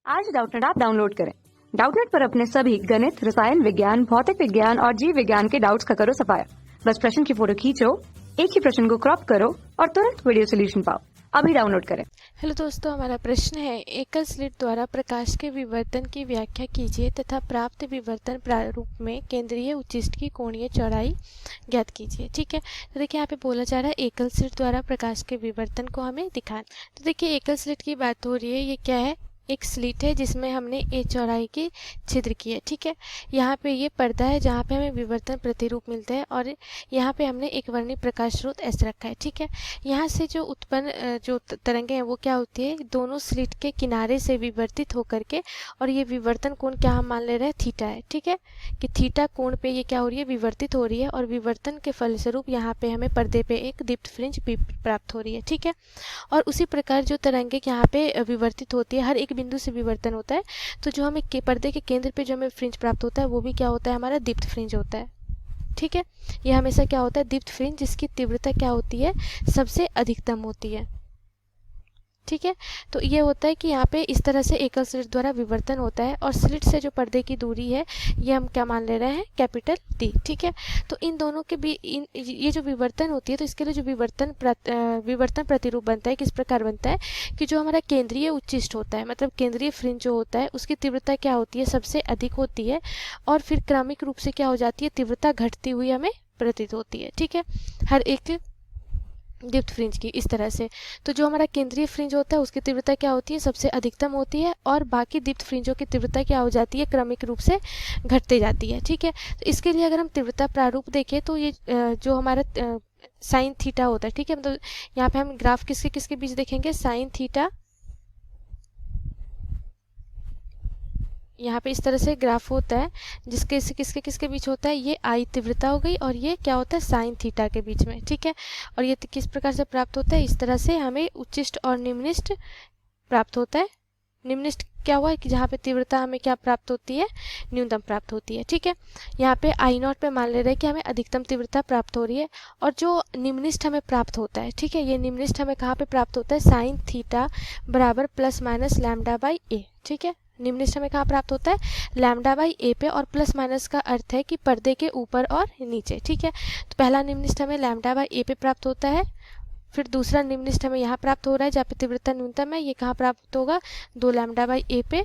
आज Doubtnut app download करें। Doubtnut पर अपने सभी गणित, रसायन विज्ञान, भौतिक विज्ञान और जीव विज्ञान के डाउट्स का करो सफाया। बस प्रश्न की फोटो खींचो, एक ही प्रश्न को क्रॉप करो और तुरंत वीडियो सोल्यूशन पाओ। अभी डाउनलोड करें। हेलो दोस्तों, हमारा प्रश्न है एकल स्लिट द्वारा प्रकाश के विवर्तन की व्याख्या कीजिए तथा प्राप्त विवर्तन प्रारूप में केंद्रीय उच्चिष्ट की कोणीय चौड़ाई ज्ञात कीजिए। ठीक है, तो देखिए यहाँ पे बोला जा रहा है एकल स्लिट द्वारा प्रकाश के विवर्तन को हमें दिखाना। तो देखिए एकल स्लिट की बात हो रही है, ये क्या है, एक स्लिट है जिसमें हमने ए चौड़ाई की छिद्र की है। ठीक है, यहाँ पे ये पर्दा है जहाँ पे हमें विवर्तन प्रतिरूप मिलता है और यहाँ पे हमने एक वर्णीय प्रकाश स्रोत ऐसे रखा है। ठीक है, यहाँ से जो उत्पन्न जो तरंगें हैं वो क्या होती है, दोनों स्लिट के किनारे से विवर्तित होकर के, और ये विवर्तन कोण क्या हम मान ले रहे हैं, थीटा है। ठीक है, कि थीटा कोण पे ये क्या हो रही है, विवर्तित हो रही है, और विवर्तन के फलस्वरूप यहाँ पे हमें पर्दे पे एक दीप्त फ्रिंज प्राप्त हो रही है। ठीक है, और उसी प्रकार जो तरंगे यहाँ पे विवर्तित होती है, हर एक बिंदु से विवर्तन होता है, तो जो हमें पर्दे के केंद्र पे जो हमें फ्रिंज प्राप्त होता है वो भी क्या होता है, हमारा दीप्त फ्रिंज होता है। ठीक है, ये हमेशा क्या होता है, दीप्त फ्रिंज, जिसकी तीव्रता क्या होती है, सबसे अधिकतम होती है। ठीक है, तो ये होता है कि यहाँ पे इस तरह से एकल स्लिट द्वारा विवर्तन होता है, और स्लिट से जो पर्दे की दूरी है ये हम क्या मान ले रहे हैं, कैपिटल डी। ठीक है, तो इन दोनों के भी ये जो विवर्तन होती है, तो इसके लिए जो विवर्तन प्रतिरूप बनता है, किस प्रकार बनता है कि जो हमारा केंद्रीय उच्चिष्ट होता है, मतलब केंद्रीय फ्रिंज जो होता है, उसकी तीव्रता क्या होती है, सबसे अधिक होती है, और फिर क्रमिक रूप से क्या हो जाती है, तीव्रता घटती हुई हमें प्रतीत होती है। ठीक है, हर एक दीप्त फ्रिंज की इस तरह से। तो जो हमारा केंद्रीय फ्रिंज होता है उसकी तीव्रता क्या होती है, सबसे अधिकतम होती है, और बाकी दीप्त फ्रिंजों की तीव्रता क्या हो जाती है, क्रमिक रूप से घटते जाती है। ठीक है, तो इसके लिए अगर हम तीव्रता प्रारूप देखें तो ये जो हमारा साइन थीटा होता है, ठीक है, मतलब यहाँ पे हम ग्राफ किसके किसके बीच देखेंगे, साइन थीटा, यहाँ पे इस तरह से ग्राफ होता है जिसके से किसके किसके बीच होता है, ये आई तीव्रता हो गई, और ये क्या होता है, साइन थीटा के बीच में। ठीक है, और ये किस प्रकार से प्राप्त होता है, इस तरह से हमें उच्चिष्ट और निम्निष्ट प्राप्त होता है। निम्निष्ट क्या हुआ है कि जहाँ पे तीव्रता हमें क्या प्राप्त होती है, न्यूनतम प्राप्त होती है। ठीक है, यहाँ पे आई नॉट पे मान ले रहे हैं कि हमें अधिकतम तीव्रता प्राप्त हो रही है, और जो निम्निष्ट हमें प्राप्त होता है, ठीक है, ये निम्निष्ट हमें कहाँ पे प्राप्त होता है, साइन थीटा बराबर प्लस माइनस लैम्डा बाई ए। ठीक है, निम्निष्ट हमें कहाँ प्राप्त होता है, लैम्डा बाई ए पे, और प्लस माइनस का अर्थ है कि पर्दे के ऊपर और नीचे। ठीक है, तो पहला निम्निष्ट हमें लैम्डा बाई ए पे प्राप्त होता है, फिर दूसरा निम्निष्ट हमें यहाँ प्राप्त हो रहा है जहाँ पे तीव्रता न्यूनतम है, ये कहाँ प्राप्त होगा, 2 लैम्डा बाई ए पे,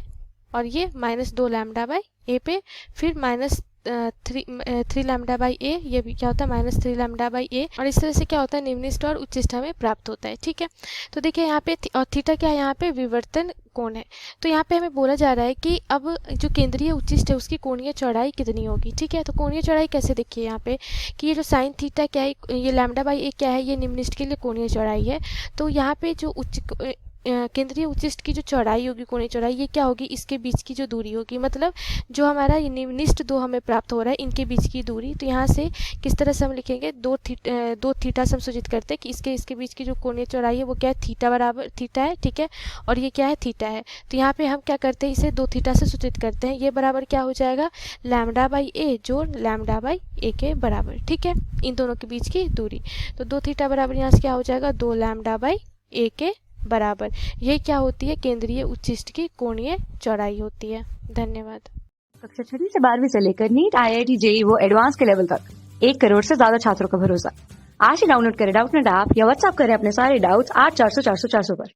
और ये माइनस 2 लैम्डा बाई ए पे, फिर माइनस 3 लैम्डा बाई ए, ये भी क्या होता है, माइनस 3 लैम्डा बाई ए, और इस तरह से क्या होता है, निम्निष्ट और उच्चिष्ट हमें प्राप्त होता है। ठीक है, तो देखिए यहाँ पे और थीटा क्या है, यहाँ पे विवर्तन कोण है, तो यहाँ पे हमें बोला जा रहा है कि अब जो केंद्रीय उच्चिष्ट है उसकी कोणीय चौड़ाई कितनी होगी। ठीक है, तो कोणीय चौड़ाई कैसे देखिए यहाँ पे कि ये जो साइन थीटा क्या है, ये लैम्डा बाई ए क्या है, ये निम्निष्ट के लिए कोणीय चौड़ाई है। तो यहाँ पे जो केंद्रीय उच्चिष्ट की जो चौड़ाई होगी, कोणीय चौड़ाई, ये क्या होगी, इसके बीच की जो दूरी होगी, मतलब जो हमारा ये निम्निष्ट दो हमें प्राप्त हो रहा है इनके बीच की दूरी। तो यहाँ से किस तरह से हम लिखेंगे, दो थीटा से हम सूचित करते हैं कि इसके बीच की जो कोणीय चौड़ाई है वो क्या है, थीटा बराबर थीटा है। ठीक है, और ये क्या है, थीटा है, तो यहाँ पे हम क्या करते हैं, इसे 2 थीटा से सूचित करते हैं, ये बराबर क्या हो जाएगा, लैम्डा बाई ए जोड़ लैम्डा बाई ए के बराबर। ठीक है, इन दोनों के बीच की दूरी, तो 2 थीटा बराबर यहाँ से क्या हो जाएगा, 2 लैम्डा बाई ए के बराबर। ये क्या होती है, केंद्रीय उच्चिष्ट की कोणीय चौड़ाई होती है। धन्यवाद। कक्षा 6 से 12वीं से लेकर नीट, IIT, JEE वो एडवांस के लेवल तक 1 करोड़ से ज्यादा छात्रों का भरोसा। आज ही डाउनलोड करें डाउटनेट ऐप या व्हाट्सएप करें अपने सारे डाउट्स 8400 400 400 पर।